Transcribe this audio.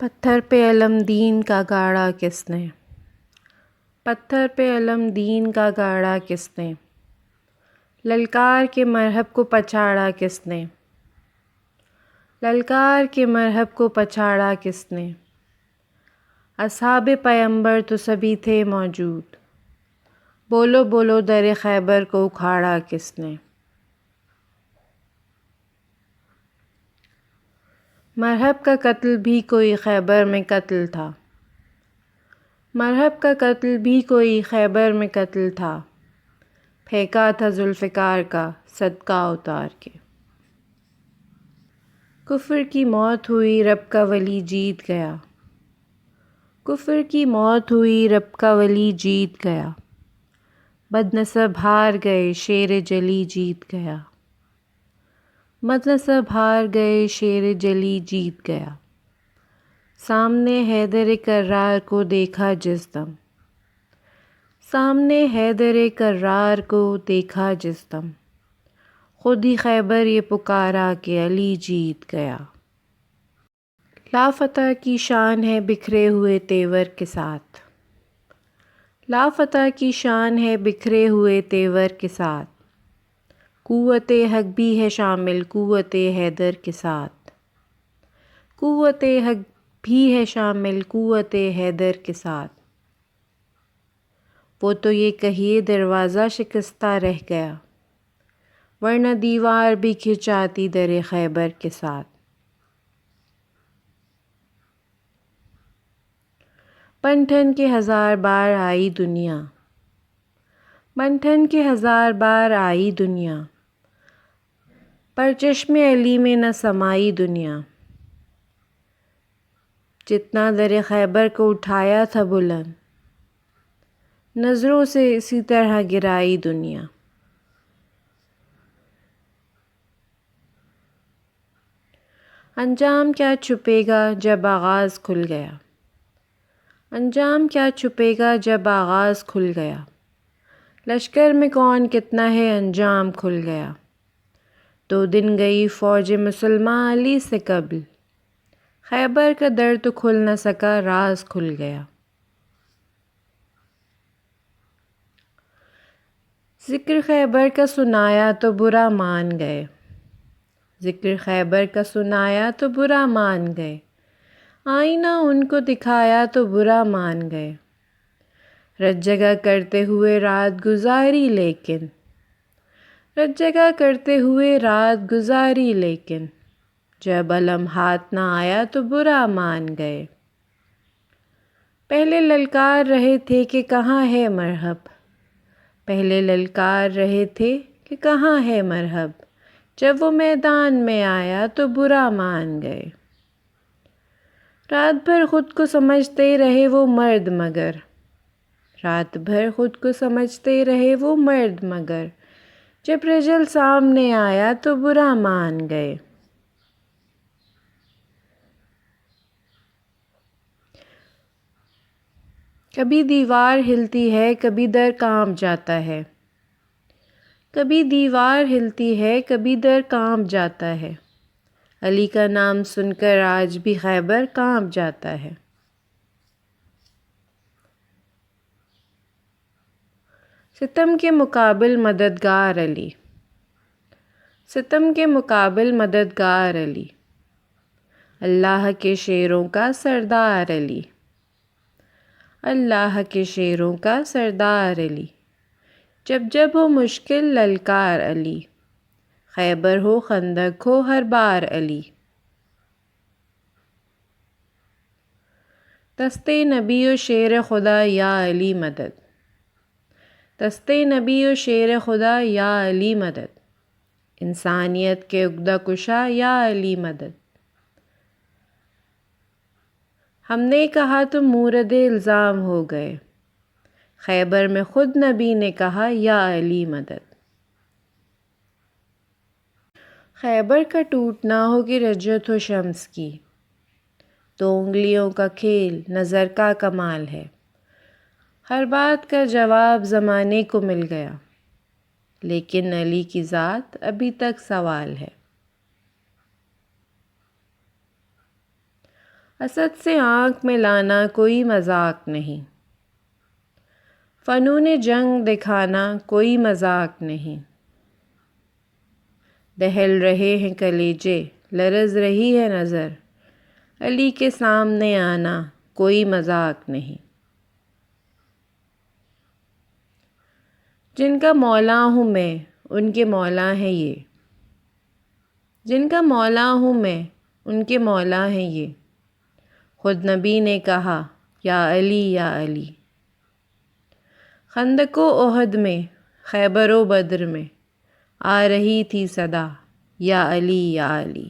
پتھر پہ علم دین کا گاڑا کس نے، پتھر پہ علم دین کا گاڑا کس نے، للکار کے مرحب کو پچھاڑا کس نے، للکار کے مرحب کو پچھاڑا کس نے، اصحاب پیمبر تو سبھی تھے موجود، بولو بولو در خیبر کو اکھاڑا کس نے۔ مرحب کا قتل بھی کوئی خیبر میں قتل تھا، مرحب کا قتل بھی کوئی خیبر میں قتل تھا، پھینکا تھا ذوالفقار کا صدقہ اتار کے۔ کفر کی موت ہوئی رب کا ولی جیت گیا، کفر کی موت ہوئی رب کا ولی جیت گیا، بدنصب ہار گئے شیر جلی جیت گیا، بدنصب ہار گئے شیر جلی جیت گیا، سامنے حیدر کرار کو دیکھا جس دم، سامنے حیدر کرار کو دیکھا جس دم، خود ہی خیبر یہ پکارا کہ علی جیت گیا۔ لافتح کی شان ہے بکھرے ہوئے تیور کے ساتھ، لافتح کی شان ہے بکھرے ہوئے تیور کے ساتھ، قوت حق بھی ہے شامل قوت حیدر کے ساتھ، قوت حق بھی ہے شامل قوت حیدر کے ساتھ، وہ تو یہ کہیے دروازہ شکستہ رہ گیا، ورنہ دیوار بھی کھنچاتی در خیبر کے ساتھ۔ بن ٹھن کے ہزار بار آئی دنیا، بن ٹھن کے ہزار بار آئی دنیا، پر چشم علی میں نہ سمائی دنیا، جتنا در خیبر کو اٹھایا تھا بلند، نظروں سے اسی طرح گرائی دنیا۔ انجام کیا چھپے گا جب آغاز کھل گیا، انجام کیا چھپے گا جب آغاز کھل گیا، لشکر میں کون کتنا ہے انجام کھل گیا، 2 دن گئی فوج مسلماں علی سے قبل، خیبر کا در تو کھل نہ سکا راز کھل گیا۔ ذکر خیبر کا سنایا تو برا مان گئے، ذکر خیبر کا سنایا تو برا مان گئے، آئینہ ان کو دکھایا تو برا مان گئے، رت جگہ کرتے ہوئے رات گزاری لیکن، رت جگہ کرتے ہوئے رات گزاری لیکن، جب علم ہاتھ نہ آیا تو برا مان گئے۔ پہلے للکار رہے تھے کہ کہاں ہے مرحب، پہلے للکار رہے تھے کہ کہاں ہے مرحب، جب وہ میدان میں آیا تو برا مان گئے۔ رات بھر خود کو سمجھتے رہے وہ مرد مگر، رات بھر خود کو سمجھتے رہے وہ مرد مگر، جب رجل سامنے آیا تو برا مان گئے۔ کبھی دیوار ہلتی ہے کبھی در کانپ جاتا ہے، کبھی دیوار ہلتی ہے کبھی در کانپ جاتا ہے، علی کا نام سن کر آج بھی خیبر کانپ جاتا ہے۔ ستم کے مقابل مددگار علی، ستم کے مقابل مددگار علی، اللہ کے شیروں کا سردار علی، اللہ کے شیروں کا سردار علی، جب جب ہو مشکل للکار علی، خیبر ہو خندق ہو ہر بار علی۔ دستے نبی و شیر خدا یا علی مدد، دستے نبی و شیر خدا یا علی مدد، انسانیت کے عقدہ کشا یا علی مدد۔ ہم نے کہا تم مورد الزام ہو گئے، خیبر میں خود نبی نے کہا یا علی مدد۔ خیبر کا ٹوٹنا ہو کہ رجت ہو شمس کی، 2 انگلیوں کا کھیل نظر کا کمال ہے، ہر بات کا جواب زمانے کو مل گیا، لیکن علی کی ذات ابھی تک سوال ہے۔ اسد سے آنکھ میں لانا کوئی مذاق نہیں، فنون جنگ دکھانا کوئی مذاق نہیں، دہل رہے ہیں کلیجے لرز رہی ہے نظر، علی کے سامنے آنا کوئی مذاق نہیں۔ جن کا مولا ہوں میں ان کے مولا ہیں یہ، جن کا مولا ہوں میں ان کے مولا ہیں یہ، خود نبی نے کہا یا علی یا علی۔ خندق و احد میں، خیبر و بدر میں آ رہی تھی صدا یا علی یا علی۔